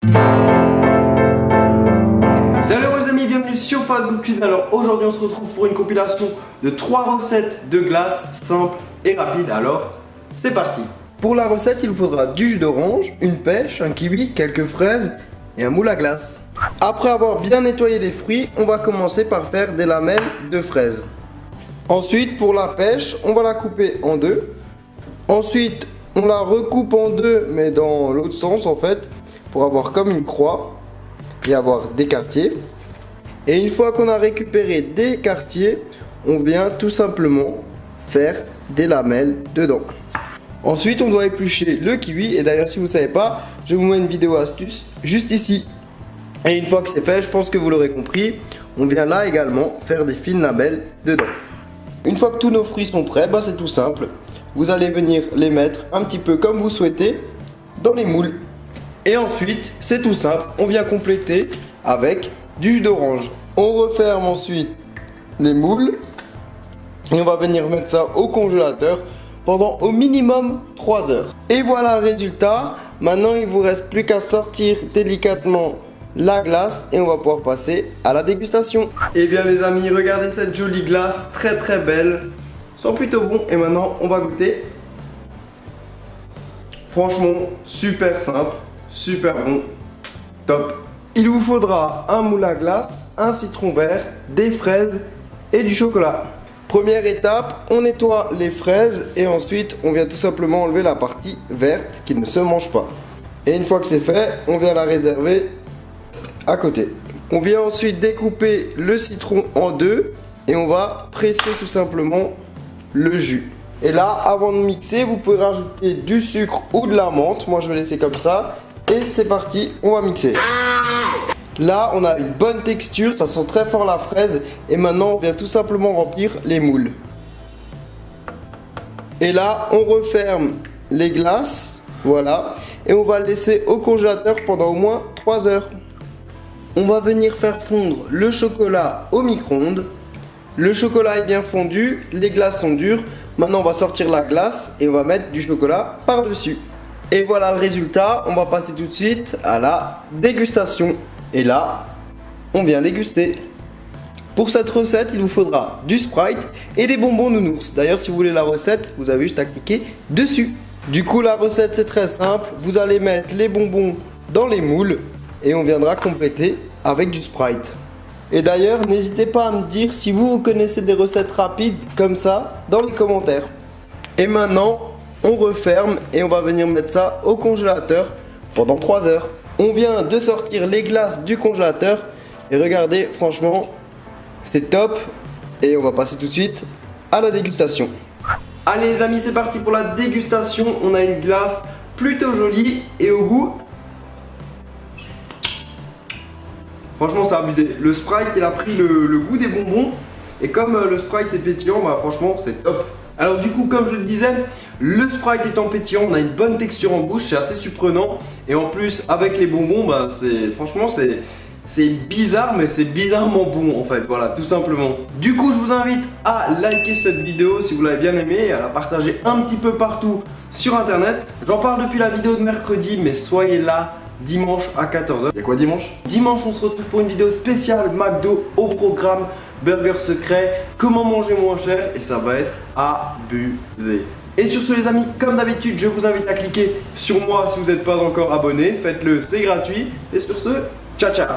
Salut les amis, bienvenue sur Fast Cuisine. Alors aujourd'hui on se retrouve pour une compilation de 3 recettes de glace simples et rapides. Alors c'est parti. Pour la recette il vous faudra du jus d'orange, une pêche, un kiwi, quelques fraises et un moule à glace. Après avoir bien nettoyé les fruits, on va commencer par faire des lamelles de fraises. Ensuite pour la pêche, on va la couper en deux. Ensuite on la recoupe en deux mais dans l'autre sens en fait, pour avoir comme une croix et avoir des quartiers. Et une fois qu'on a récupéré des quartiers, on vient tout simplement faire des lamelles dedans. Ensuite on doit éplucher le kiwi, et d'ailleurs si vous ne savez pas, je vous mets une vidéo astuce juste ici. Et une fois que c'est fait, je pense que vous l'aurez compris, on vient là également faire des fines lamelles dedans. Une fois que tous nos fruits sont prêts, c'est tout simple. Vous allez venir les mettre un petit peu comme vous souhaitez dans les moules. Et ensuite, c'est tout simple, on vient compléter avec du jus d'orange. On referme ensuite les moules et on va venir mettre ça au congélateur pendant au minimum 3 heures. Et voilà le résultat. Maintenant, il ne vous reste plus qu'à sortir délicatement la glace et on va pouvoir passer à la dégustation. Et bien les amis, regardez cette jolie glace, très belle, sent plutôt bon. Et maintenant, on va goûter. Franchement, super simple. Super bon, top. Il vous faudra un moule à glace, un citron vert, des fraises et du chocolat. Première étape, on nettoie les fraises et ensuite on vient tout simplement enlever la partie verte qui ne se mange pas. Et une fois que c'est fait, on vient la réserver à côté. On vient ensuite découper le citron en deux et on va presser tout simplement le jus. Et là, avant de mixer, vous pouvez rajouter du sucre ou de la menthe. Moi, je vais laisser comme ça. Et c'est parti, on va mixer. Là, on a une bonne texture, ça sent très fort la fraise. Et maintenant, on vient tout simplement remplir les moules. Et là, on referme les glaces. Voilà. Et on va le laisser au congélateur pendant au moins 3 heures. On va venir faire fondre le chocolat au micro-ondes. Le chocolat est bien fondu, les glaces sont dures. Maintenant, on va sortir la glace et on va mettre du chocolat par-dessus. Et voilà le résultat, on va passer tout de suite à la dégustation. Et là, on vient déguster. Pour cette recette, il vous faudra du Sprite et des bonbons nounours. D'ailleurs, si vous voulez la recette, vous avez juste à cliquer dessus. Du coup, la recette, c'est très simple. Vous allez mettre les bonbons dans les moules et on viendra compléter avec du Sprite. Et d'ailleurs, n'hésitez pas à me dire si vous connaissez des recettes rapides comme ça dans les commentaires. Et maintenant, on referme et on va venir mettre ça au congélateur pendant 3 heures. On vient de sortir les glaces du congélateur et regardez, franchement, c'est top. Et on va passer tout de suite à la dégustation. Allez les amis, c'est parti pour la dégustation. On a une glace plutôt jolie et au goût, franchement, c'est abusé. Le Sprite, il a pris le goût des bonbons. Et comme le Sprite, c'est pétillant, franchement, c'est top. Alors du coup, comme je le disais, le Sprite étant pétillant, on a une bonne texture en bouche, c'est assez surprenant. Et en plus, avec les bonbons, franchement, c'est bizarre, mais c'est bizarrement bon en fait, voilà, tout simplement. Du coup, je vous invite à liker cette vidéo si vous l'avez bien aimée et à la partager un petit peu partout sur internet. J'en parle depuis la vidéo de mercredi, mais soyez là dimanche à 14 h. Et quoi dimanche? Dimanche, on se retrouve pour une vidéo spéciale McDo au programme. Burger secret, comment manger moins cher, et ça va être abusé. Et sur ce les amis, comme d'habitude, je vous invite à cliquer sur moi si vous n'êtes pas encore abonné. Faites-le, c'est gratuit. Et sur ce, ciao ciao.